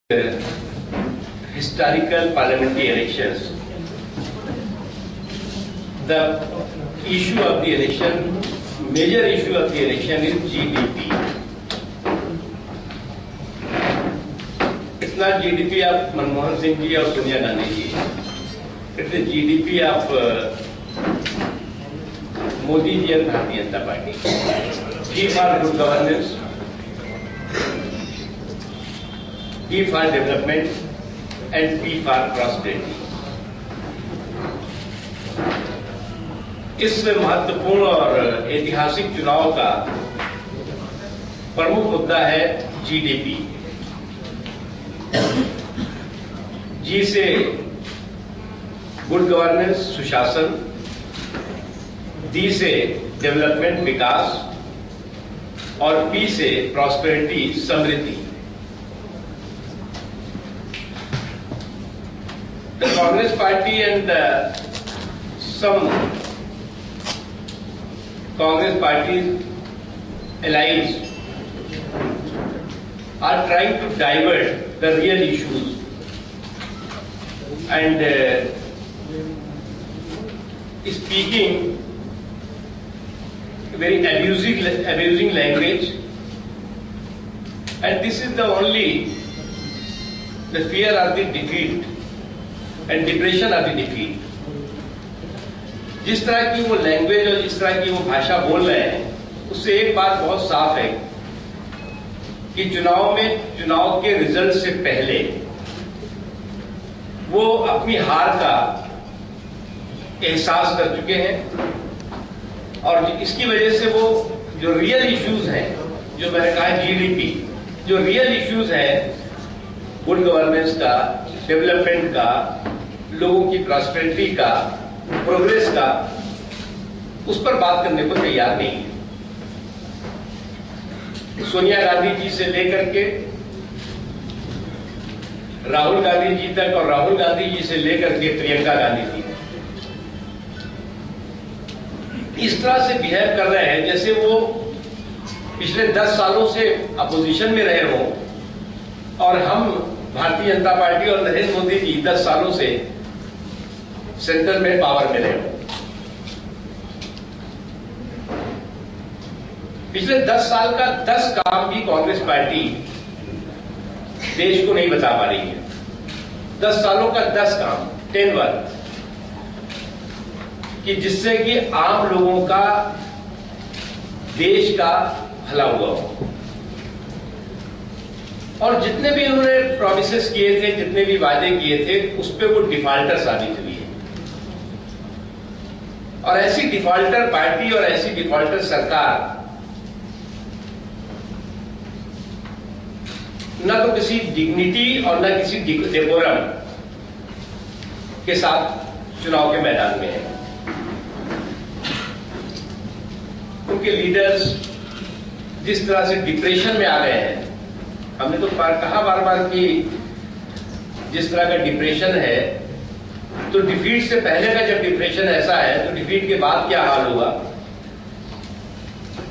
Historical parliamentary elections, the issue of the election, major issue of the election is GDP. It's not GDP of Manmohan Singh ji or Sonia Gandhi ji. It's the GDP of Modi ji and Bharatiya Janata Party. G for good governance, D for development and P for prosperity. इस महत्वपूर्ण और ऐतिहासिक चुनाव का प्रमुख मुद्दा है GDP. जी से गुड गवर्नेंस सुशासन, डी से डेवलपमेंट विकास और पी से prosperity Samriddhi. The Congress Party and some Congress parties allies are trying to divert the real issues and speaking very abusing language, and this is the only the fear of the defeat and depression of the defeat. जिस तरह की वो language और जिस तरह की वो भाषा बोल रहे हैं, उससे एक बात बहुत साफ है कि चुनाव के रिजल्ट से पहले वो अपनी हार का एहसास कर चुके हैं और इसकी वजह से वो जो रियल इश्यूज हैं, जो मैंने कहा जीडीपी, जो रियल इश्यूज हैं गुड गवर्नेंस का, डेवलपमेंट का, लोगों की प्रॉस्पेरिटी का, प्रोग्रेस का, उस पर बात करने को तैयार नहीं है। सोनिया गांधी जी से लेकर के राहुल गांधी जी तक और राहुल गांधी जी से लेकर के प्रियंका गांधी जी इस तरह से बिहेव कर रहे हैं जैसे वो पिछले 10 सालों से अपोजिशन में रहे हों और हम भारतीय जनता पार्टी और नरेंद्र मोदी जी 10 सालों से सेंटर में पावर में रहे हो। पिछले 10 साल का 10 काम भी कांग्रेस पार्टी देश को नहीं बता पा रही है। 10 सालों का 10 काम, 10 वर्क, कि जिससे कि आम लोगों का, देश का भला हुआ हो। और जितने भी उन्होंने प्रॉमिसेस किए थे, जितने भी वादे किए थे, उस पर वो डिफॉल्टर साबित हुई है। और ऐसी डिफॉल्टर पार्टी और ऐसी डिफॉल्टर सरकार न तो किसी डिग्निटी और न किसी डेकोरम के साथ चुनाव के मैदान में है। उनके लीडर्स जिस तरह से डिप्रेशन में आ गए हैं, हमने तो कहा बार बार कि जिस तरह का डिप्रेशन है, तो डिफीट से पहले का जब डिप्रेशन ऐसा है तो डिफीट के बाद क्या हाल होगा।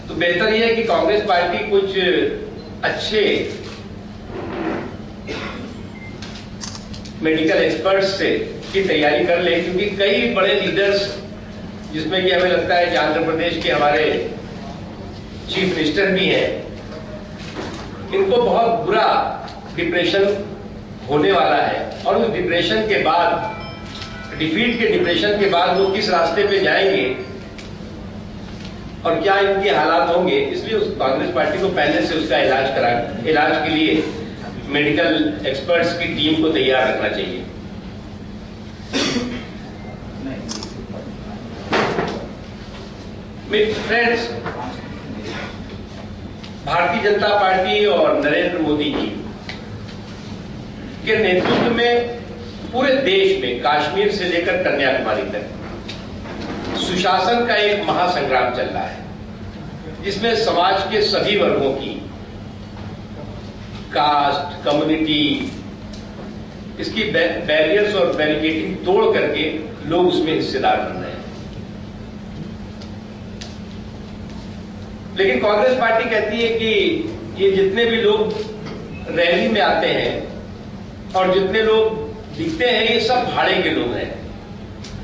तो बेहतर यह है कि कांग्रेस पार्टी कुछ अच्छे मेडिकल एक्सपर्ट्स से की तैयारी कर ले, क्योंकि कई बड़े लीडर्स, जिसमें कि हमें लगता है कि आंध्र प्रदेश के हमारे चीफ मिनिस्टर भी हैं, इनको बहुत बुरा डिप्रेशन होने वाला है। और उस डिप्रेशन के बाद, डिफीट के डिप्रेशन के बाद वो किस रास्ते पे जाएंगे और क्या इनके हालात होंगे, इसलिए उस कांग्रेस पार्टी को पहले से उसका इलाज के लिए मेडिकल एक्सपर्ट्स की टीम को तैयार रखना चाहिए। फ्रेंड्स, भारतीय जनता पार्टी और नरेंद्र मोदी जी के नेतृत्व में पूरे देश में, कश्मीर से लेकर कन्याकुमारी तक सुशासन का एक महासंग्राम चल रहा है, जिसमें समाज के सभी वर्गों की, कास्ट, कम्युनिटी, इसकी बैरियर्स और बैरिकेडिंग तोड़ करके लोग उसमें हिस्सेदार बन रहे हैं। लेकिन कांग्रेस पार्टी कहती है कि ये जितने भी लोग रैली में आते हैं और जितने लोग दिखते हैं ये सब भाड़े के लोग हैं,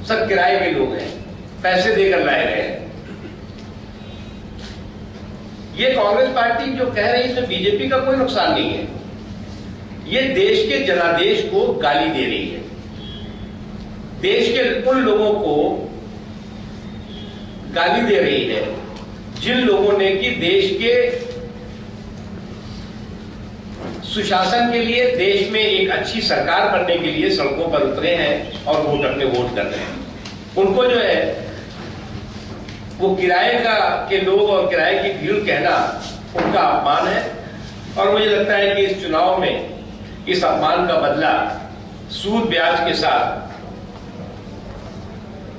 सब किराए के लोग हैं, पैसे देकर लाए गए हैं। ये कांग्रेस पार्टी जो कह रही है इसमें बीजेपी का कोई नुकसान नहीं है। ये देश के जनादेश को गाली दे रही है, देश के उन लोगों को गाली दे रही है जिन लोगों ने कि देश के सुशासन के लिए, देश में एक अच्छी सरकार बनने के लिए सड़कों पर उतरे हैं और वोट अपने वोट कर रहे हैं। उनको जो है वो किराए के लोग और किराए की भीड़ कहना उनका अपमान है। और मुझे लगता है कि इस चुनाव में इस अपमान का बदला सूद ब्याज के साथ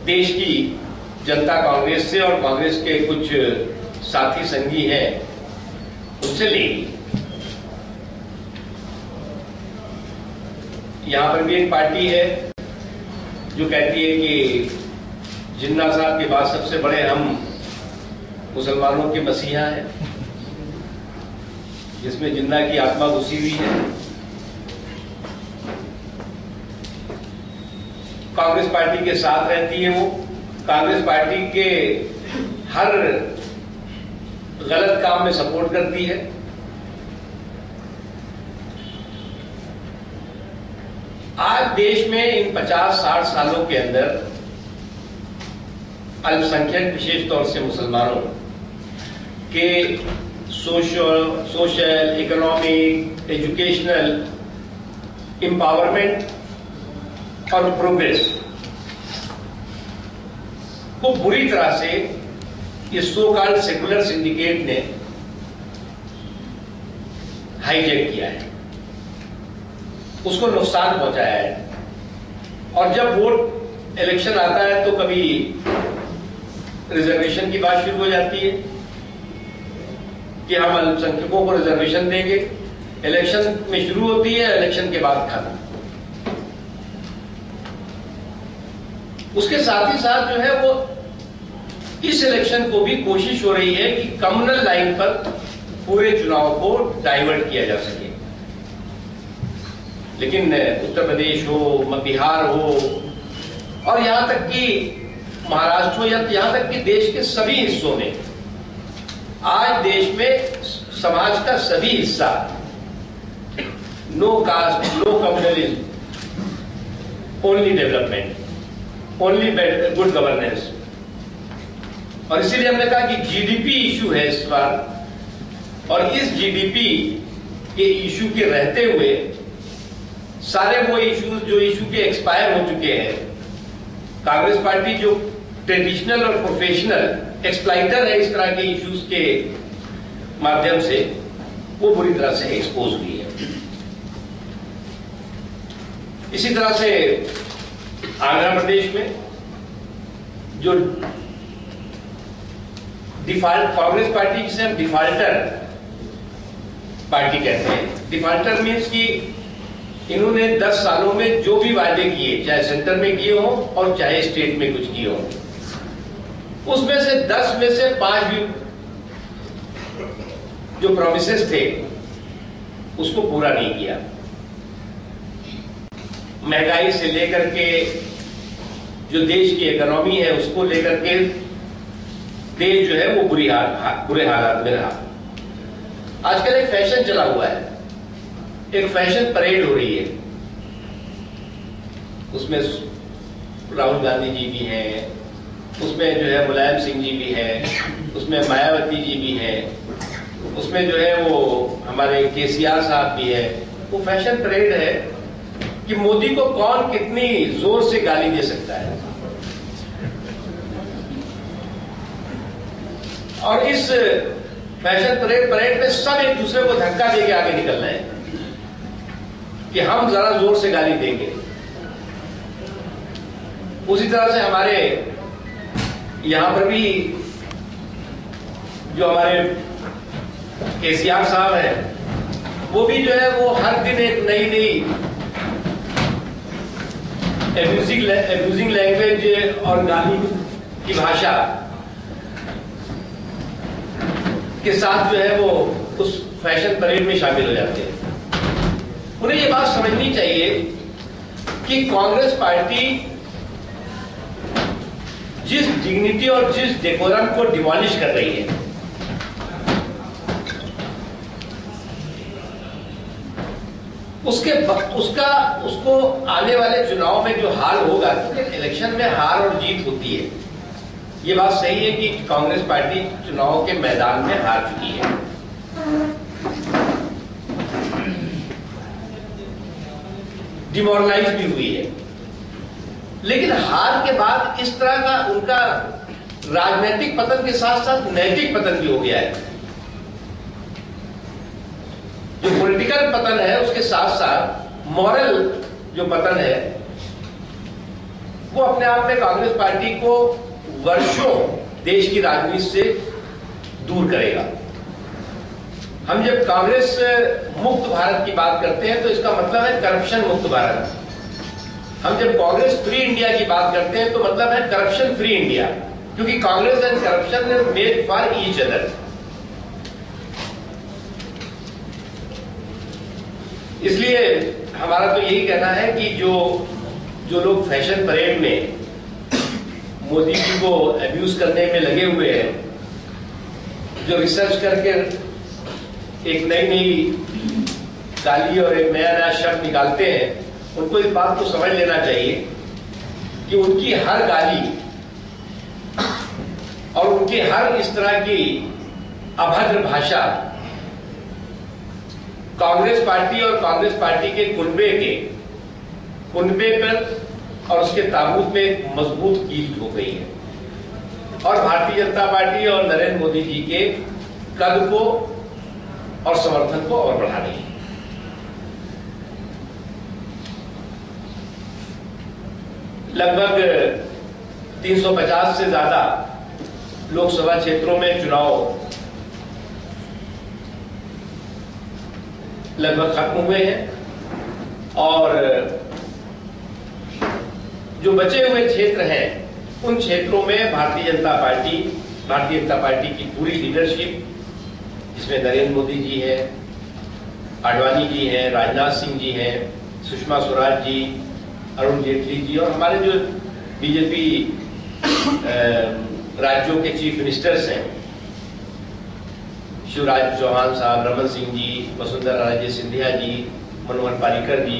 देश की जनता कांग्रेस से और कांग्रेस के कुछ साथी संगी हैं उससे लेगी। यहां पर भी एक पार्टी है जो कहती है कि जिन्ना साहब के बाद सबसे बड़े हम मुसलमानों के मसीहा हैं, जिसमें जिन्ना की आत्मा घुसी हुई है। कांग्रेस पार्टी के साथ रहती है, वो कांग्रेस पार्टी के हर गलत काम में सपोर्ट करती है। आज देश में इन 50-60 सालों के अंदर अल्पसंख्यक, विशेष तौर से मुसलमानों के सोशल, इकोनॉमिक, एजुकेशनल एम्पावरमेंट और प्रोग्रेस को बुरी तरह से ये सो कॉल्ड सेकुलर सिंडिकेट ने हाईजैक किया है, उसको नुकसान पहुंचाया है। और जब वोट इलेक्शन आता है तो कभी रिजर्वेशन की बात शुरू हो जाती है कि हम अल्पसंख्यकों को रिजर्वेशन देंगे। इलेक्शन में शुरू होती है, इलेक्शन के बाद खत्म। उसके साथ ही साथ जो है वो इस इलेक्शन को भी कोशिश हो रही है कि कम्युनल लाइन पर पूरे चुनाव को डाइवर्ट किया जा सके। लेकिन उत्तर प्रदेश हो, बिहार हो और यहां तक कि महाराष्ट्र हो या यहां तक कि देश के सभी हिस्सों में आज देश में समाज का सभी हिस्सा no caste, no communalism, only development, only good governance. और इसीलिए हमने कहा कि जीडीपी इशू है इस बार, और इस जीडीपी के इशू के रहते हुए सारे वो इश्यूज जो इशू के एक्सपायर हो चुके हैं, कांग्रेस पार्टी जो ट्रेडिशनल और प्रोफेशनल एक्सप्लाइटर है इस तरह के इश्यूज के माध्यम से, वो बुरी तरह से एक्सपोज हुई है। इसी तरह से आंध्र प्रदेश में जो डिफॉल्ट, कांग्रेस पार्टी जिसे हम डिफॉल्टर पार्टी कहते हैं, डिफॉल्टर मीन्स कि इन्होंने 10 सालों में जो भी वादे किए, चाहे सेंटर में किए हो और चाहे स्टेट में कुछ किए हो, उसमें से 10 में से 5 भी जो प्रोमिसेस थे उसको पूरा नहीं किया। महंगाई से लेकर के जो देश की इकोनॉमी है उसको लेकर के देश जो है वो बुरे हालात में रहा। आजकल एक फैशन चला हुआ है, एक फैशन परेड हो रही है, उसमें राहुल गांधी जी भी हैं, उसमें जो है मुलायम सिंह जी भी हैं, उसमें मायावती जी भी हैं, उसमें जो है वो हमारे केसीआर साहब भी है। वो फैशन परेड है कि मोदी को कौन कितनी जोर से गाली दे सकता है। और इस फैशन परेड में सब एक दूसरे को धक्का देके आगे निकल रहे हैं कि हम जरा जोर से गाली देंगे। उसी तरह से हमारे यहां पर भी जो हमारे केसीआर साहब हैं, वो भी जो है वो हर दिन एक नई एब्यूजिंग लैंग्वेज और गाली की भाषा के साथ जो है वो उस फैशन परेड में शामिल हो जाते हैं। उन्हें ये बात समझनी चाहिए कि कांग्रेस पार्टी जिस डिग्निटी और जिस डेकोरम को डिमोलिश कर रही है, उसको आने वाले चुनाव में जो हाल होगा, क्योंकि इलेक्शन में हार और जीत होती है, ये बात सही है कि कांग्रेस पार्टी चुनाव के मैदान में हार चुकी है। डिमोरलाइज भी हुई है, लेकिन हार के बाद इस तरह का उनका राजनीतिक पतन के साथ साथ नैतिक पतन भी हो गया है। जो पॉलिटिकल पतन है उसके साथ साथ मॉरल जो पतन है वो अपने आप में कांग्रेस पार्टी को वर्षों देश की राजनीति से दूर करेगा। हम जब कांग्रेस मुक्त भारत की बात करते हैं तो इसका मतलब है करप्शन मुक्त भारत। हम जब कांग्रेस फ्री इंडिया की बात करते हैं तो मतलब है करप्शन फ्री इंडिया, क्योंकि Congress and corruption made for each other. इसलिए हमारा तो यही कहना है कि जो लोग फैशन परेड में मोदी जी को अब्यूज करने में लगे हुए हैं, जो रिसर्च करके एक नई गाली और एक नया शब्द निकालते हैं, उनको इस बात को समझ लेना चाहिए कि उनकी हर गाली और उनकी हर इस तरह की अभद्र भाषा कांग्रेस पार्टी और कांग्रेस पार्टी के कुनबे पर और उसके ताबूत में एक मजबूत कील हो गई है, और भारतीय जनता पार्टी और नरेंद्र मोदी जी के कद को और समर्थन को और बढ़ा रही है। लगभग 350 से ज्यादा लोकसभा क्षेत्रों में चुनाव लगभग खत्म हुए हैं, और जो बचे हुए क्षेत्र हैं उन क्षेत्रों में भारतीय जनता पार्टी की पूरी लीडरशिप, जिसमें नरेंद्र मोदी जी है, आडवाणी जी हैं, राजनाथ सिंह जी हैं, सुषमा स्वराज जी, अरुण जेटली जी, और हमारे जो बीजेपी राज्यों के चीफ मिनिस्टर्स हैं, शिवराज चौहान साहब, रमन सिंह जी, वसुंधरा राजे सिंधिया जी, मनोहर पारिकर जी,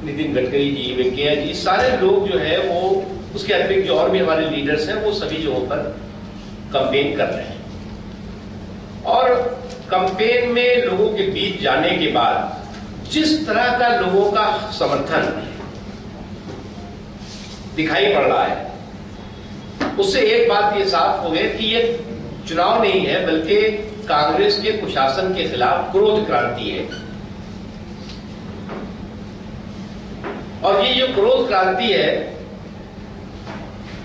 नितिन गडकरी जी, वेंकैया जी, सारे लोग जो है वो, उसके अतिरिक्त जो और भी हमारे लीडर्स हैं, वो सभी जगहों पर कैंपेन कर रहे हैं। और कैंपेन में लोगों के बीच जाने के बाद जिस तरह का लोगों का समर्थन दिखाई पड़ रहा है, उससे एक बात ये साफ हो गई कि ये चुनाव नहीं है, बल्कि कांग्रेस के कुशासन के खिलाफ क्रोध क्रांति है। और ये जो क्रोध क्रांति है,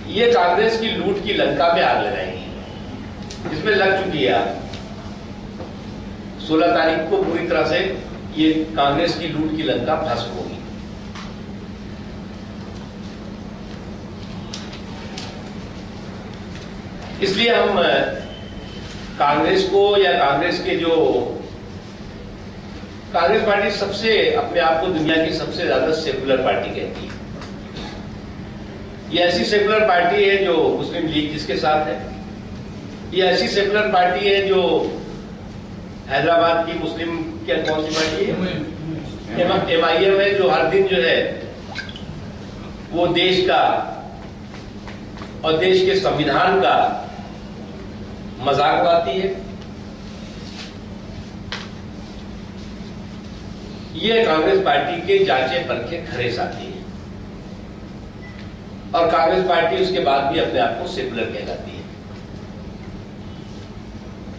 ये कांग्रेस की लूट की लंका में आग लगाएगी, जिसमें लग चुकी है। 16 तारीख को पूरी तरह से ये कांग्रेस की लूट की लंका भस्म होगी। इसलिए हम कांग्रेस को, या कांग्रेस पार्टी सबसे अपने आप को दुनिया की सबसे ज्यादा सेकुलर पार्टी कहती है। ये ऐसी सेकुलर पार्टी है जो मुस्लिम लीग जिसके साथ है, ये ऐसी सेकुलर पार्टी है जो हैदराबाद की मुस्लिम, क्या कौन सी पार्टी है, MIM है, जो हर दिन जो है वो देश का और देश के संविधान का मजाक उड़ाती है। ये कांग्रेस पार्टी के जांचे परखे खरे साथी है, और कांग्रेस पार्टी उसके बाद भी अपने आप को सेकुलर कहलाती है।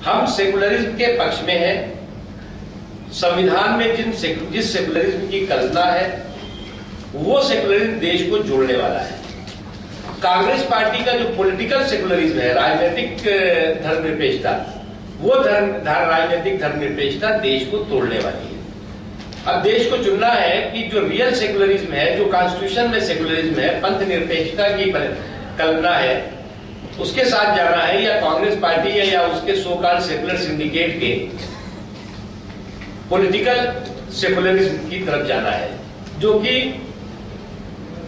हम सेकुलरिज्म के पक्ष में हैं। संविधान में जिस सेकुलरिज्म की कल्पना है, वो सेकुलरिज्म देश को जोड़ने वाला है। कांग्रेस पार्टी का जो पॉलिटिकल सेकुलरिज्म है, राजनीतिक धर्मनिरपेक्षता, वो राजनीतिक धर्मनिरपेक्षता देश को तोड़ने वाली है। अब देश को चुनना है कि जो रियल सेकुलरिज्म है, जो कॉन्स्टिट्यूशन में सेकुलरिज्म है, पंथ निरपेक्षता की कल्पना है, उसके साथ जाना है, या कांग्रेस पार्टी या उसके सो कॉल्ड सेकुलर सिंडिकेट के पॉलिटिकल सेकुलरिज्म की तरफ जाना है, जो कि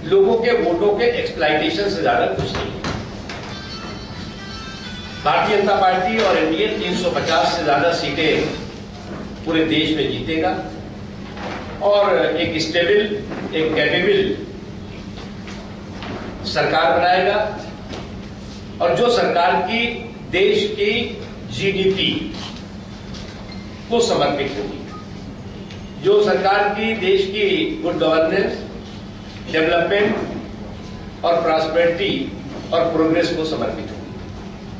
लोगों के वोटों के एक्सप्लॉइटेशन से ज्यादा कुछ नहीं है। भारतीय जनता पार्टी और एनडीए 350 से ज्यादा सीटें पूरे देश में जीतेगा और एक स्टेबल, एक कैपेबल सरकार बनाएगा, और जो सरकार की देश की जीडीपी को समर्पित होगी, जो सरकार की देश की गुड गवर्नेंस, डेवलपमेंट और प्रॉस्पेरिटी और प्रोग्रेस को समर्पित होगी।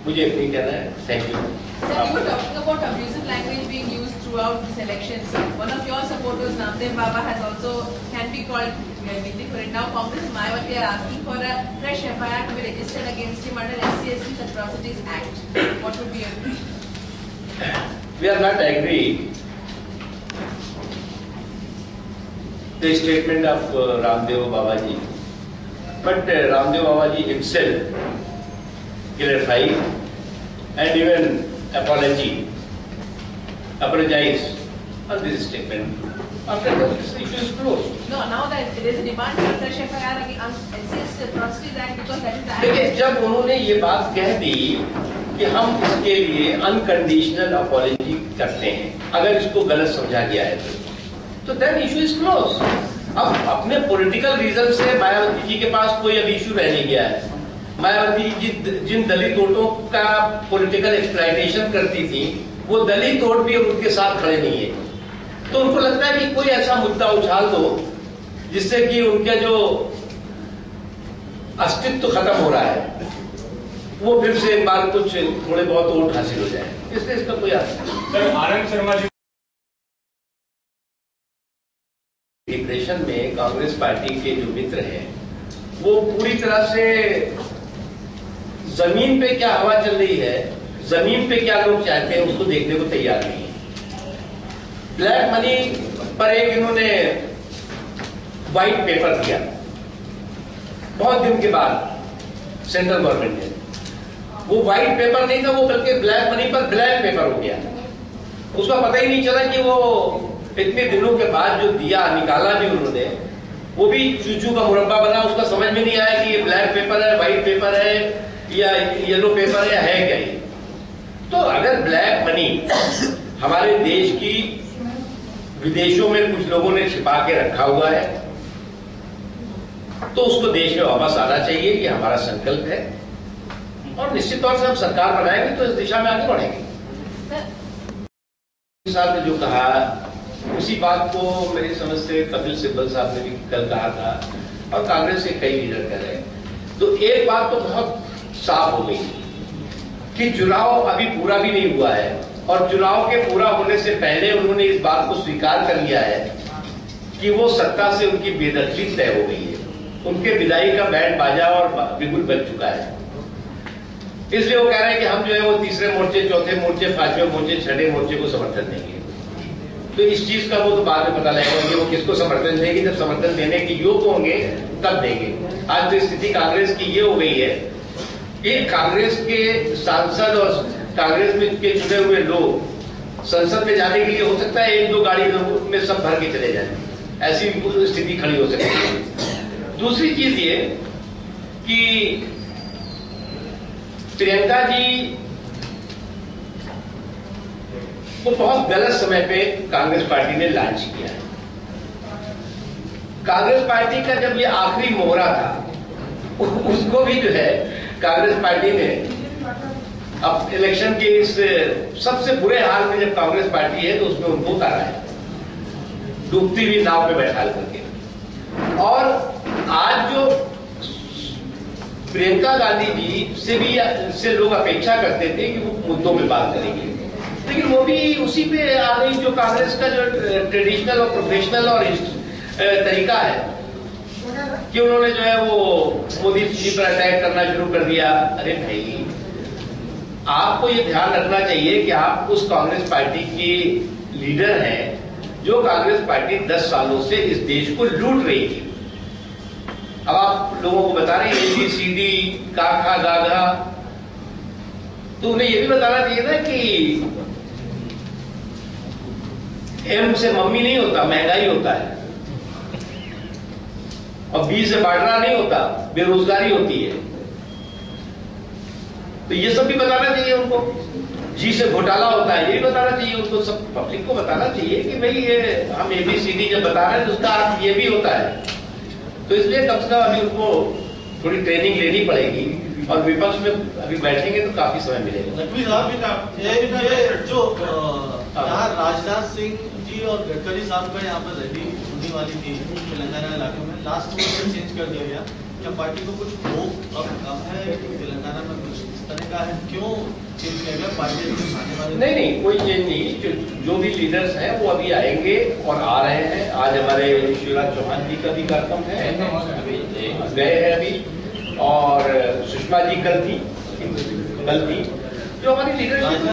मुझे इतना ही कहना है। Thank you. Sir, you were talking about abusive language being used throughout this election. One of your supporters, Namdev Baba, has also can be called guilty for it. Now, Congress and Mayawati are asking for a fresh FIR to be registered against him under SC/ST Atrocities Act. What would be your view? We are not agree the statement of Ramdev Babaji, but Ramdev Babaji himself clarified and even apologized on this statement. After that, this issue is closed. No, now that there is a demand for fresh FIR against SC/ST Atrocities Act because that is the act. देखिए, जब उन्होंने ये बात कह दी कि हम इसके लिए अनकंडीशनल अपॉलॉजी करते हैं, अगर इसको गलत समझा गया है तो देन इशू इज क्लोज। अब अपने पॉलिटिकल रीजन से मायावती जी के पास कोई अब इशू रह नहीं गया है। मायावती जी जिन दलित वोटों का पॉलिटिकल एक्सप्लॉइटेशन करती थी, वो दलित वोट भी उनके साथ खड़े नहीं है, तो उनको लगता है कि कोई ऐसा मुद्दा उछाल दो जिससे कि उनका जो अस्तित्व खत्म हो रहा है वो फिर से एक बार कुछ थोड़े बहुत वोट हासिल हो जाए, इसलिए इसका कोई अर्थ नहीं। सर, आनंद शर्मा जी डिप्रेशन में कांग्रेस पार्टी के जो मित्र हैं वो पूरी तरह से जमीन पे क्या हवा चल रही है, जमीन पे क्या लोग चाहते हैं उसको देखने को तैयार नहीं है। ब्लैक मनी पर एक इन्होंने व्हाइट पेपर दिया बहुत दिन के बाद सेंट्रल गवर्नमेंट ने। वो व्हाइट पेपर नहीं था, वो बल्कि ब्लैक मनी पर ब्लैक पेपर हो गया। उसका पता ही नहीं चला कि वो इतने दिनों के बाद जो दिया निकाला भी उन्होंने, वो भी चूचू का मुरब्बा बना। उसका समझ में नहीं आया कि ये ब्लैक पेपर है, व्हाइट पेपर है या येलो पेपर है क्या ये। तो अगर ब्लैक मनी हमारे देश की विदेशों में कुछ लोगों ने छिपा के रखा हुआ है तो उसको देश में वापस आना चाहिए, ये हमारा संकल्प है, और निश्चित तौर से हम सरकार बनाएंगे तो इस दिशा में आगे बढ़ेंगे। साहब ने जो कहा उसी बात को मेरी समझ से कपिल सिब्बल साहब ने भी कल कहा था और कांग्रेस के कई लीडर कह रहे हैं। तो एक बात तो बहुत साफ हो गई कि चुनाव अभी पूरा भी नहीं हुआ है, और चुनाव के पूरा होने से पहले उन्होंने इस बात को स्वीकार कर लिया है कि वो सत्ता से उनकी बेदखली तय हो गई है, उनके विदाई का बैंड बाजा और बिल्कुल बज चुका है। इसलिए वो कह रहे हैं कि हम जो है वो तीसरे मोर्चे, चौथे मोर्चे, पांचवें मोर्चे, छठे मोर्चे को समर्थन देंगे। तो इस चीज का वो तो बाद में पता लगेगा कि वो किसको समर्थन देंगे। जब समर्थन देने के योग्य होंगे तब देंगे। आज तो स्थिति कांग्रेस की ये हो गई है कि कांग्रेस के सांसद और कांग्रेस में के चुने हुए लोग संसद में जाने के लिए हो सकता है एक दो गाड़ी में सब भर के चले जाए, ऐसी स्थिति खड़ी हो सकती है। दूसरी चीज ये कि प्रियंका जी को बहुत गलत समय पे कांग्रेस पार्टी ने लॉन्च किया है। कांग्रेस पार्टी का जब ये आखिरी मोहरा था उसको भी जो है कांग्रेस पार्टी ने अब इलेक्शन के इस सबसे बुरे हाल में जब कांग्रेस पार्टी है तो उसमें उनको उतारा है, डूबती हुई नाव पे बैठा करके। और आज जो प्रियंका गांधी जी से लोग अपेक्षा करते थे कि वो मुद्दों में बात करेंगे, लेकिन वो भी उसी पे आ गई जो कांग्रेस का जो ट्रेडिशनल और प्रोफेशनल और तरीका है कि उन्होंने जो है वो मोदी जी पर अटैक करना शुरू कर दिया। अरे भाई, आपको ये ध्यान रखना चाहिए कि आप उस कांग्रेस पार्टी के लीडर हैं जो कांग्रेस पार्टी 10 सालों से इस देश को लूट रही थी। अब आप लोगों को बता रहे हैं ABCD काखा गाघा, तो उन्हें यह भी बताना चाहिए था कि एम से मम्मी नहीं होता, महंगाई होता है। और बी से बांटना नहीं होता, बेरोजगारी होती है। तो ये सब भी बताना चाहिए उनको। जी से घोटाला होता है, ये भी बताना चाहिए उनको, सब पब्लिक को बताना चाहिए कि भाई ये हम ABCD जब बता रहे हैं तो उसका अर्थ ये भी होता है। तो इसलिए कम से कम अभी उनको थोड़ी ट्रेनिंग लेनी पड़ेगी, और विपक्ष में अभी बैठेंगे तो काफी समय मिलेगा। जो यहाँ राजनाथ सिंह जी और गडकरी साहब का यहाँ पर रैली होने वाली थी तेलंगाना इलाके में, लास्ट मोमेंट चेंज कर दिया गया। क्या पार्टी को कुछ होप अब कम है तेलंगाना में, कुछ इस तरह का है? क्यों चेंज किया गया पार्टी आने वाले? नहीं, कोई चेंज नहीं। जो भी लीडर्स हैं वो अभी आएंगे और आ रहे हैं। आज हमारे शिवराज चौहान जी का भी कार्यक्रम है, गए हैं अभी, और सुषमा जी कल थी जो हमारी लीडरशिप